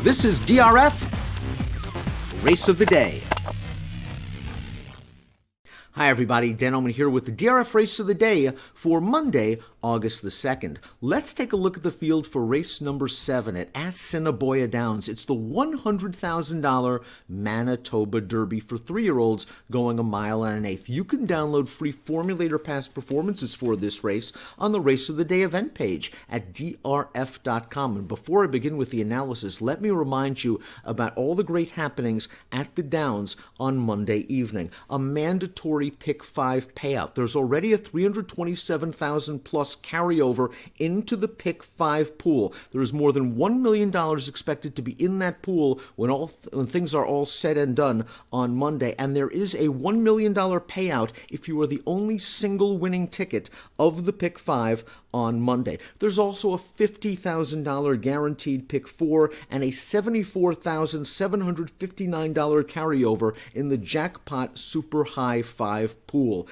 This is DRF Race of the Day. Hi everybody, Dan Illman here with the DRF Race of the Day for Monday, August the 2nd. Let's take a look at the field for race number 7 at Assiniboia Downs. It's the $100,000 Manitoba Derby for 3-year-olds going 1 1/8 miles. You can download free formulator past performances for this race on the Race of the Day event page at drf.com. And before I begin with the analysis, let me remind you about all the great happenings at the Downs on Monday evening. A mandatory Pick 5 payout. There's already a $327,000 plus carryover into the Pick 5 pool. There is more than $1 million expected to be in that pool when things are all said and done on Monday. And there is a $1 million payout if you are the only single winning ticket of the Pick 5 on Monday. There's also a $50,000 guaranteed Pick 4 and a $74,759 carryover in the Jackpot Super High 5 pool.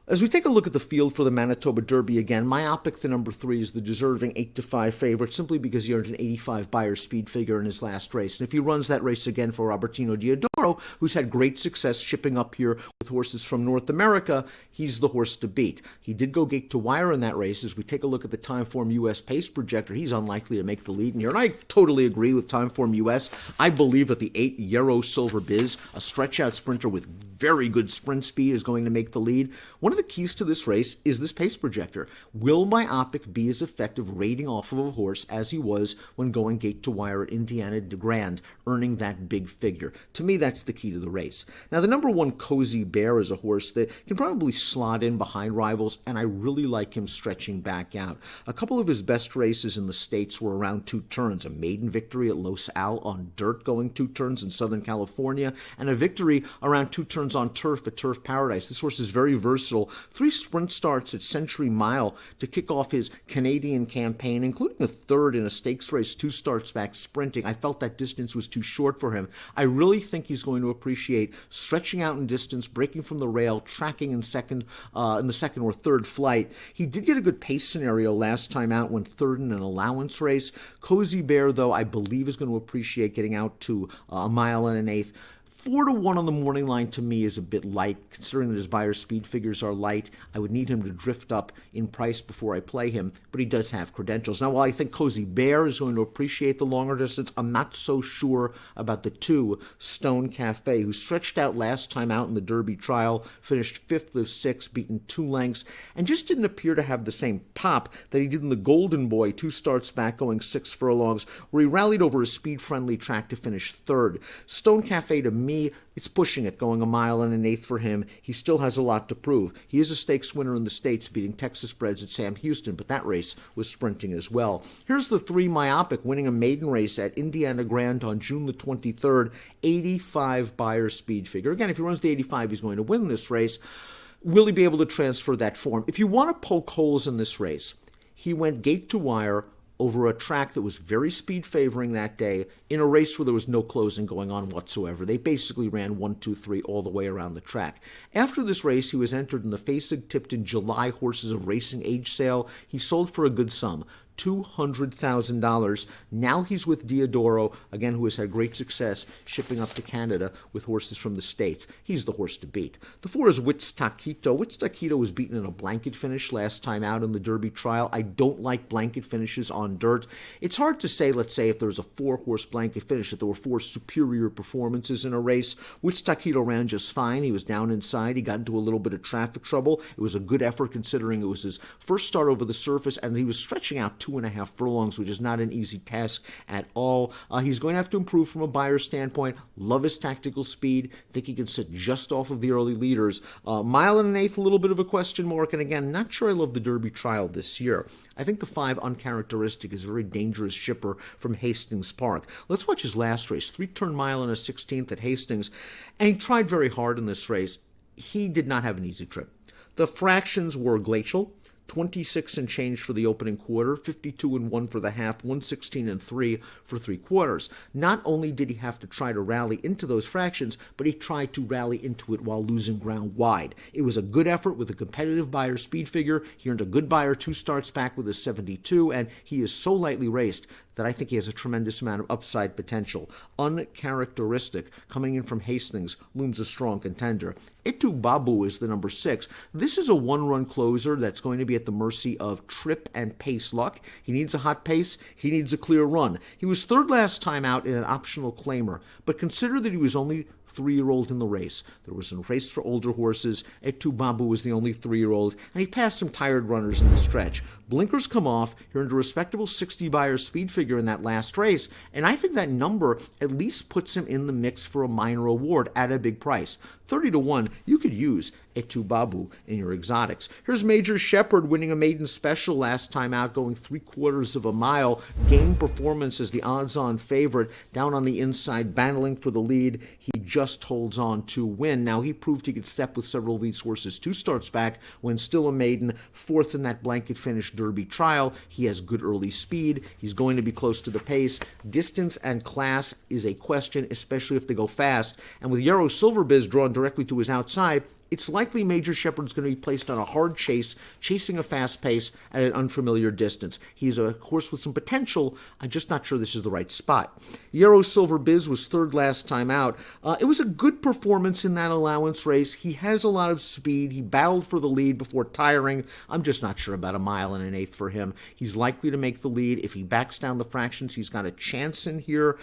As we take a look at the field for the Manitoba Derby again, my pick, the number 3, is the deserving 8-5 favorite, simply because he earned an 85 Beyer speed figure in his last race. And if he runs that race again for Robertino Diodoro, who's had great success shipping up here with horses from North America, he's the horse to beat. He did go gate to wire in that race. As we take a look at the Timeform US pace projector, he's unlikely to make the lead in here. And I totally agree with Timeform US. I believe that the 8 Yarrow Silver Biz, a stretch-out sprinter with very good sprint speed, is going to make the lead. One of the keys to this race is this pace projector. Will Myopic be as effective rating off of a horse as he was when going gate to wire at Indiana Grand, earning that big figure? To me, that's the key to the race. Now, the number 1 Cozy Bear is a horse that can probably slot in behind rivals, and I really like him stretching back out. A couple of his best races in the States were around 2 turns, a maiden victory at Los Al on dirt going 2 turns in Southern California, and a victory around 2 turns on turf at Turf Paradise. This horse is very versatile. 3 sprint starts at Century Mile to kick off his Canadian campaign, including a third in a stakes race 2 starts back sprinting. I felt that distance was too short for him. I really think he's going to appreciate stretching out in distance, breaking from the rail, tracking in the second or third flight. He did get a good pace scenario last time out when third in an allowance race. Cozy Bear, though, I believe is going to appreciate getting out to 1 1/8 miles. 4-1 on the morning line to me is a bit light, considering that his Beyer speed figures are light. I would need him to drift up in price before I play him, but he does have credentials. Now, while I think Cozy Bear is going to appreciate the longer distance, I'm not so sure about the 2 Stone Cafe, who stretched out last time out in the Derby trial, finished 5th of 6, beaten 2 lengths, and just didn't appear to have the same pop that he did in the Golden Boy 2 starts back going 6 furlongs, where he rallied over a speed-friendly track to finish 3rd. Stone Cafe, to me, it's pushing it, going 1 1/8 miles for him. He still has a lot to prove. He is a stakes winner in the States, beating Texas breds at Sam Houston, but that race was sprinting as well. Here's the 3 Myopic, winning a maiden race at Indiana Grand on June the 23rd, 85 Beyer speed figure. Again, if he runs the 85, he's going to win this race. Will he be able to transfer that form? If you want to poke holes in this race, he went gate to wire over a track that was very speed favoring that day in a race where there was no closing going on whatsoever. They basically ran 1, 2, 3 all the way around the track. After this race, he was entered in the Fasig-Tipton July Horses of Racing age sale. He sold for a good sum, $200,000. Now he's with Diodoro, again, who has had great success shipping up to Canada with horses from the States. He's the horse to beat. The 4 is Wits Taquito. Wits Taquito was beaten in a blanket finish last time out in the Derby trial. I don't like blanket finishes on dirt. It's hard to say, let's say, if there was a 4-horse blanket finish, that there were 4 superior performances in a race. Wits Taquito ran just fine. He was down inside. He got into a little bit of traffic trouble. It was a good effort considering it was his first start over the surface, and he was stretching out 2.5 furlongs, which is not an easy task at all. He's going to have to improve from a Beyer standpoint. Love his tactical speed. Think he can sit just off of the early leaders. 1 1/8 miles, a little bit of a question mark. And again, not sure I love the Derby trial this year. I think the 5 Uncharacteristic is a very dangerous shipper from Hastings Park. Let's watch his last race, 3-turn mile and a 16th at Hastings. And he tried very hard in this race. He did not have an easy trip. The fractions were glacial. 26 and change for the opening quarter, 52-1 for the half, 116-3 for 3/4. Not only did he have to try to rally into those fractions, but he tried to rally into it while losing ground wide. It was a good effort with a competitive Beyer speed figure. He earned a good Beyer 2 starts back with a 72, and he is so lightly raced that I think he has a tremendous amount of upside potential. Uncharacteristic, coming in from Hastings, looms a strong contender. Itu Babu is the number 6. This is a one-run closer that's going to be at the mercy of trip and pace luck. He needs a hot pace. He needs a clear run. He was third last time out in an optional claimer, but consider that he was only 3-year-old in the race. There was a race for older horses. Itu Babu was the only 3-year-old, and he passed some tired runners in the stretch. Blinkers come off. He earned a respectable 60-buyer speed figure in that last race, and I think that number at least puts him in the mix for a minor award at a big price. 30-1, you could use Itu Babu in your exotics. Here's Major Shepherd winning a maiden special last time out, going 3/4 of a mile. Game performance as the odds-on favorite, down on the inside, battling for the lead. He just holds on to win. Now, he proved he could step with several of these horses 2 starts back when still a maiden, 4th in that blanket finish Derby trial. He has good early speed. He's going to be close to the pace. Distance and class is a question, especially if they go fast. And with Yarrow Silverbiz drawn directly to his outside, it's likely Major Shepherd's going to be placed on a hard chase, chasing a fast pace at an unfamiliar distance. He's a horse with some potential. I'm just not sure this is the right spot. Yarrow Silverbiz was third last time out. It was a good performance in that allowance race. He has a lot of speed. He battled for the lead before tiring. I'm just not sure about a 1 1/8 for him. He's likely to make the lead. If he backs down the fractions, he's got a chance in here.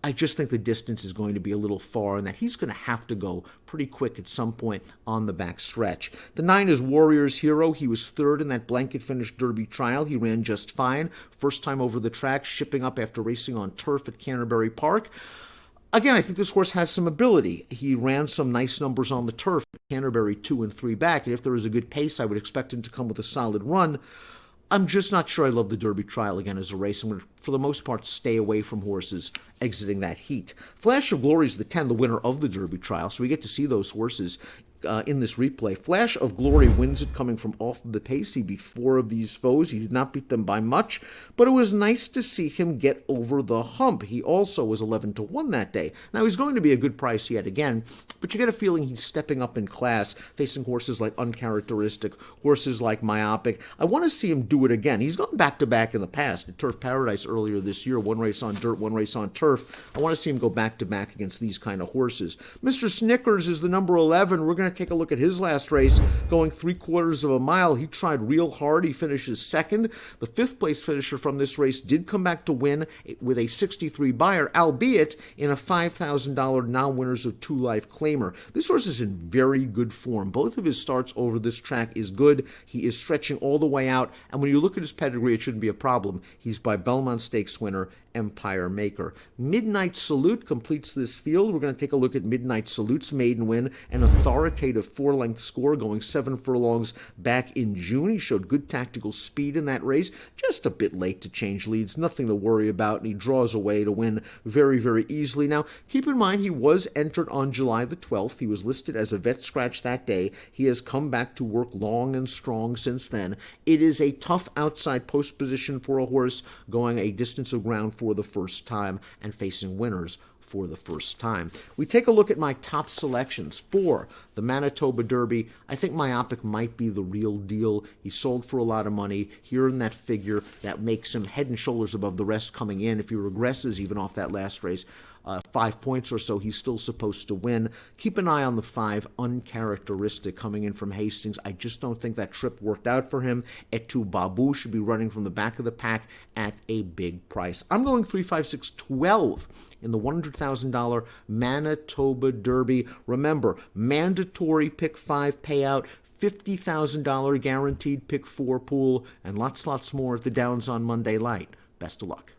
I just think the distance is going to be a little far and that he's going to have to go pretty quick at some point on the back stretch. The 9 is Warrior's Hero. He was third in that blanket finish Derby trial. He ran just fine. First time over the track, shipping up after racing on turf at Canterbury Park. Again, I think this horse has some ability. He ran some nice numbers on the turf at Canterbury 2 and 3 back, and if there is a good pace, I would expect him to come with a solid run. I'm just not sure I love the Derby trial again as a race. I'm going to, for the most part, stay away from horses exiting that heat. Flash of Glory is the 10, the winner of the Derby trial, so we get to see those horses in this replay. Flash of Glory wins it coming from off of the pace. He beat 4 of these foes. He did not beat them by much, but it was nice to see him get over the hump. He also was 11-1 that day. Now, he's going to be a good price yet again, but you get a feeling he's stepping up in class, facing horses like Uncharacteristic, horses like Myopic. I want to see him do it again. He's gone back-to-back in the past. At Turf Paradise earlier this year, 1 race on dirt, 1 race on turf. I want to see him go back-to-back against these kind of horses. Mr. Snickers is the number 11. We're going to take a look at his last race, going 3/4 of a mile. He tried real hard. He finishes second. The 5th place finisher from this race did come back to win with a 63 buyer, albeit in a $5,000 non-winners of 2 life claimer. This horse is in very good form. Both of his starts over this track is good. He is stretching all the way out, and when you look at his pedigree, it shouldn't be a problem. He's by Belmont Stakes winner Empire Maker. Midnight Salute completes this field. We're going to take a look at Midnight Salute's maiden win, an authoritative 4-length score, going 7 furlongs back in June. He showed good tactical speed in that race, just a bit late to change leads, nothing to worry about, and he draws away to win very, very easily. Now, keep in mind, he was entered on July the 12th. He was listed as a vet scratch that day. He has come back to work long and strong since then. It is a tough outside post position for a horse going a distance of ground for the first time and facing winners for the first time. We take a look at my top selections for the Manitoba Derby. I think Myopic might be the real deal. He sold for a lot of money. Here in that figure, that makes him head and shoulders above the rest coming in. If he regresses even off that last race, 5 points or so, he's still supposed to win. Keep an eye on the 5, Uncharacteristic, coming in from Hastings. I just don't think that trip worked out for him. Itu Babu should be running from the back of the pack at a big price. I'm going 3, 5, 6, 12 in the $100,000 Manitoba Derby. Remember, mandatory pick 5 payout, $50,000 guaranteed pick 4 pool, and lots more at the Downs on Monday Light. Best of luck.